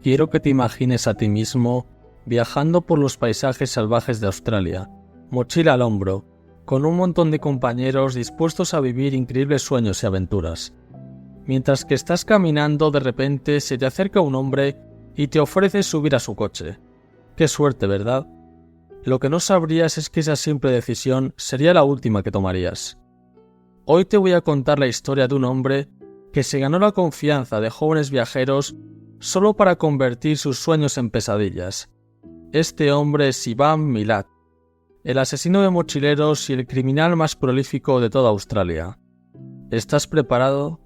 Quiero que te imagines a ti mismo viajando por los paisajes salvajes de Australia, mochila al hombro, con un montón de compañeros dispuestos a vivir increíbles sueños y aventuras. Mientras que estás caminando, de repente se te acerca un hombre y te ofrece subir a su coche. Qué suerte, ¿verdad? Lo que no sabrías es que esa simple decisión sería la última que tomarías. Hoy te voy a contar la historia de un hombre que se ganó la confianza de jóvenes viajeros solo para convertir sus sueños en pesadillas. Este hombre es Ivan Milat, el asesino de mochileros y el criminal más prolífico de toda Australia. ¿Estás preparado?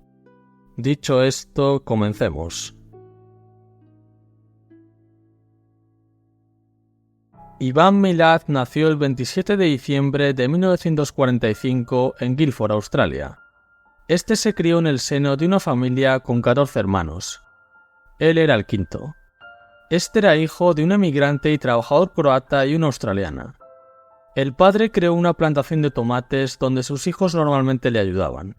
Dicho esto, comencemos. Ivan Milat nació el 27 de diciembre de 1945 en Guildford, Australia. Este se crió en el seno de una familia con 14 hermanos. Él era el quinto. Este era hijo de un emigrante y trabajador croata y una australiana. El padre creó una plantación de tomates donde sus hijos normalmente le ayudaban.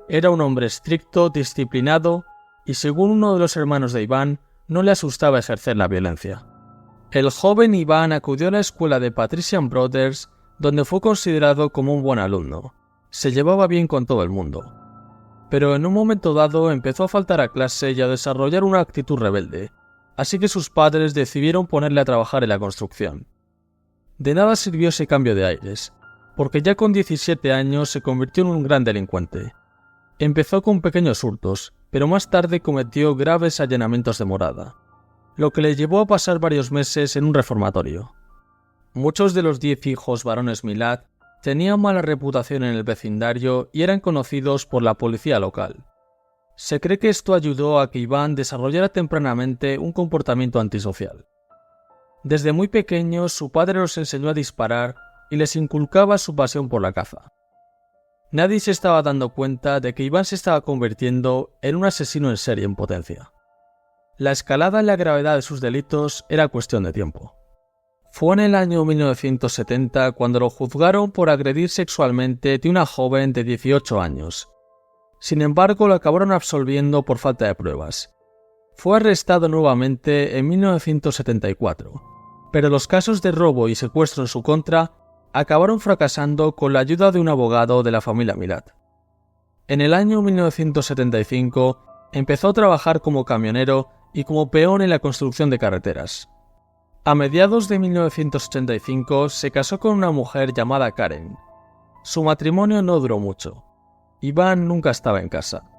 Era un hombre estricto, disciplinado y, según uno de los hermanos de Ivan, no le asustaba ejercer la violencia. El joven Ivan acudió a la escuela de Patrician Brothers, donde fue considerado como un buen alumno. Se llevaba bien con todo el mundo. Pero en un momento dado empezó a faltar a clase y a desarrollar una actitud rebelde, así que sus padres decidieron ponerle a trabajar en la construcción. De nada sirvió ese cambio de aires, porque ya con 17 años se convirtió en un gran delincuente. Empezó con pequeños hurtos, pero más tarde cometió graves allanamientos de morada, lo que le llevó a pasar varios meses en un reformatorio. Muchos de los 10 hijos varones Milat tenían mala reputación en el vecindario y eran conocidos por la policía local. Se cree que esto ayudó a que Ivan desarrollara tempranamente un comportamiento antisocial. Desde muy pequeños, su padre los enseñó a disparar y les inculcaba su pasión por la caza. Nadie se estaba dando cuenta de que Ivan se estaba convirtiendo en un asesino en serie en potencia. La escalada en la gravedad de sus delitos era cuestión de tiempo. Fue en el año 1970 cuando lo juzgaron por agredir sexualmente a una joven de 18 años. Sin embargo, lo acabaron absolviendo por falta de pruebas. Fue arrestado nuevamente en 1974, pero los casos de robo y secuestro en su contra acabaron fracasando con la ayuda de un abogado de la familia Milat. En el año 1975 empezó a trabajar como camionero y como peón en la construcción de carreteras. A mediados de 1985 se casó con una mujer llamada Karen. Su matrimonio no duró mucho. Ivan nunca estaba en casa.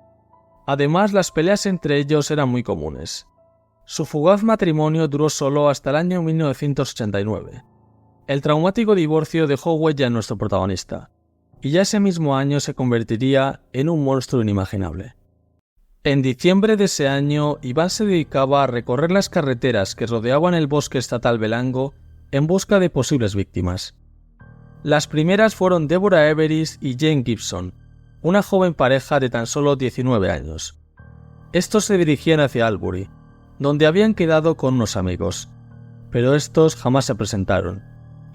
Además, las peleas entre ellos eran muy comunes. Su fugaz matrimonio duró solo hasta el año 1989. El traumático divorcio dejó huella en nuestro protagonista, y ya ese mismo año se convertiría en un monstruo inimaginable. En diciembre de ese año, Ivan se dedicaba a recorrer las carreteras que rodeaban el bosque estatal Belango en busca de posibles víctimas. Las primeras fueron Deborah Everis y Jane Gibson, una joven pareja de tan solo 19 años. Estos se dirigían hacia Albury, donde habían quedado con unos amigos, pero estos jamás se presentaron,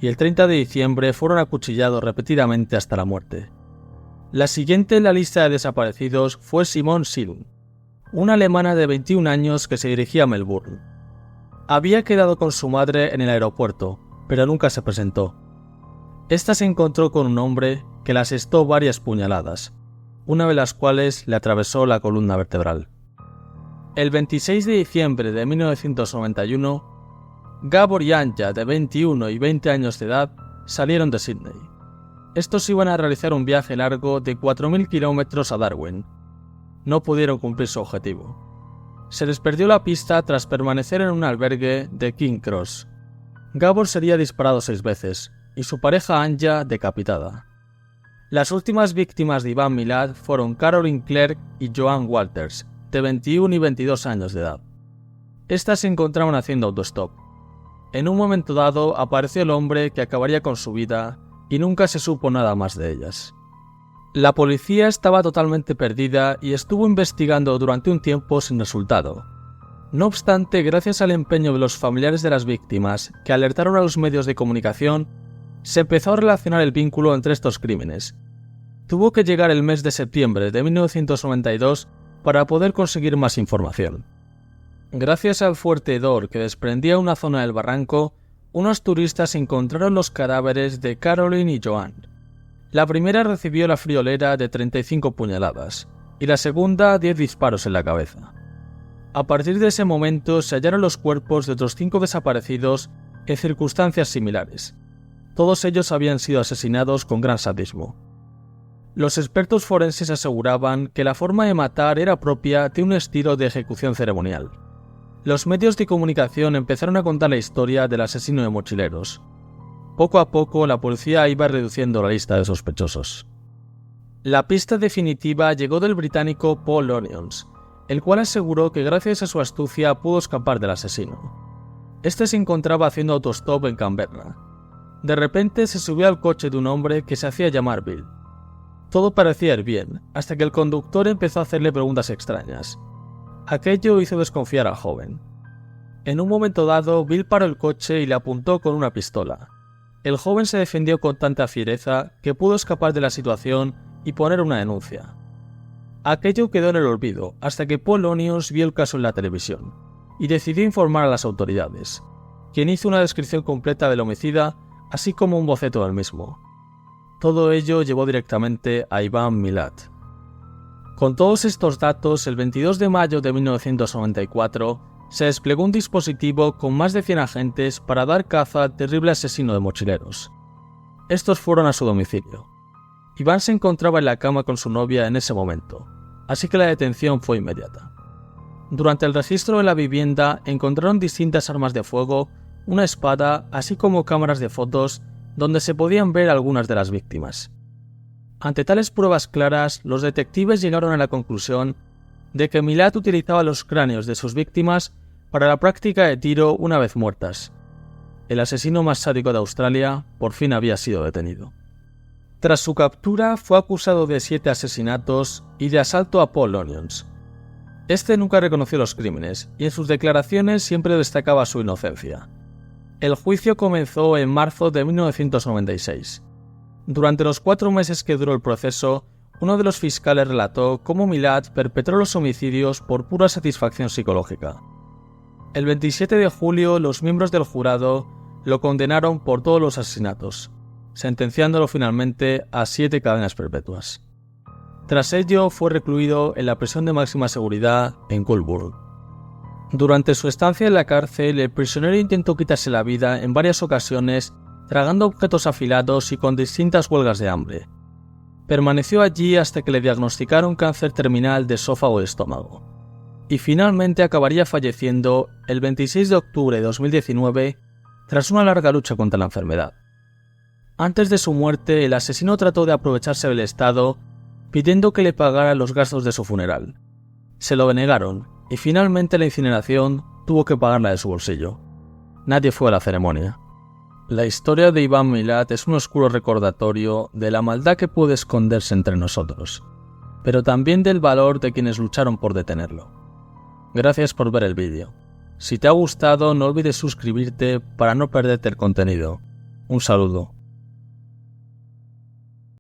y el 30 de diciembre fueron acuchillados repetidamente hasta la muerte. La siguiente en la lista de desaparecidos fue Simone Silm, una alemana de 21 años que se dirigía a Melbourne. Había quedado con su madre en el aeropuerto, pero nunca se presentó. Esta se encontró con un hombre que le asestó varias puñaladas, una de las cuales le atravesó la columna vertebral. El 26 de diciembre de 1991, Gabor y Anja, de 21 y 20 años de edad, salieron de Sydney. Estos iban a realizar un viaje largo de 4.000 kilómetros a Darwin. No pudieron cumplir su objetivo. Se les perdió la pista tras permanecer en un albergue de King Cross. Gabor sería disparado 6 veces, y su pareja Anja decapitada. Las últimas víctimas de Ivan Milat fueron Caroline Clerk y Joan Walters, de 21 y 22 años de edad. Estas se encontraban haciendo autostop. En un momento dado apareció el hombre que acabaría con su vida y nunca se supo nada más de ellas. La policía estaba totalmente perdida y estuvo investigando durante un tiempo sin resultado. No obstante, gracias al empeño de los familiares de las víctimas, que alertaron a los medios de comunicación, se empezó a relacionar el vínculo entre estos crímenes. Tuvo que llegar el mes de septiembre de 1992 para poder conseguir más información. Gracias al fuerte hedor que desprendía una zona del barranco, unos turistas encontraron los cadáveres de Caroline y Joan. La primera recibió la friolera de 35 puñaladas y la segunda 10 disparos en la cabeza. A partir de ese momento se hallaron los cuerpos de otros 5 desaparecidos en circunstancias similares. Todos ellos habían sido asesinados con gran sadismo. Los expertos forenses aseguraban que la forma de matar era propia de un estilo de ejecución ceremonial. Los medios de comunicación empezaron a contar la historia del asesino de mochileros. Poco a poco la policía iba reduciendo la lista de sospechosos. La pista definitiva llegó del británico Paul Onions, el cual aseguró que gracias a su astucia pudo escapar del asesino. Este se encontraba haciendo autostop en Canberra. De repente se subió al coche de un hombre que se hacía llamar Bill. Todo parecía ir bien, hasta que el conductor empezó a hacerle preguntas extrañas. Aquello hizo desconfiar al joven. En un momento dado, Bill paró el coche y le apuntó con una pistola. El joven se defendió con tanta fiereza que pudo escapar de la situación y poner una denuncia. Aquello quedó en el olvido hasta que Paul Onions vio el caso en la televisión y decidió informar a las autoridades, quien hizo una descripción completa del homicida, así como un boceto del mismo. Todo ello llevó directamente a Ivan Milat. Con todos estos datos, el 22 de mayo de 1994, se desplegó un dispositivo con más de 100 agentes para dar caza al terrible asesino de mochileros. Estos fueron a su domicilio. Iván se encontraba en la cama con su novia en ese momento, así que la detención fue inmediata. Durante el registro de la vivienda encontraron distintas armas de fuego, una espada, así como cámaras de fotos donde se podían ver algunas de las víctimas. Ante tales pruebas claras, los detectives llegaron a la conclusión de que Milat utilizaba los cráneos de sus víctimas para la práctica de tiro una vez muertas. El asesino más sádico de Australia por fin había sido detenido. Tras su captura, fue acusado de 7 asesinatos y de asalto a Paul Onions. Este nunca reconoció los crímenes y en sus declaraciones siempre destacaba su inocencia. El juicio comenzó en marzo de 1996. Durante los 4 meses que duró el proceso, uno de los fiscales relató cómo Milat perpetró los homicidios por pura satisfacción psicológica. El 27 de julio, los miembros del jurado lo condenaron por todos los asesinatos, sentenciándolo finalmente a 7 cadenas perpetuas. Tras ello, fue recluido en la prisión de máxima seguridad en Coolburg. Durante su estancia en la cárcel, el prisionero intentó quitarse la vida en varias ocasiones, tragando objetos afilados y con distintas huelgas de hambre. Permaneció allí hasta que le diagnosticaron cáncer terminal de esófago y estómago. Y finalmente acabaría falleciendo el 26 de octubre de 2019 tras una larga lucha contra la enfermedad. Antes de su muerte, el asesino trató de aprovecharse del Estado, pidiendo que le pagaran los gastos de su funeral. Se lo denegaron, y finalmente la incineración tuvo que pagarla de su bolsillo. Nadie fue a la ceremonia. La historia de Ivan Milat es un oscuro recordatorio de la maldad que puede esconderse entre nosotros, pero también del valor de quienes lucharon por detenerlo. Gracias por ver el vídeo. Si te ha gustado, no olvides suscribirte para no perderte el contenido. Un saludo.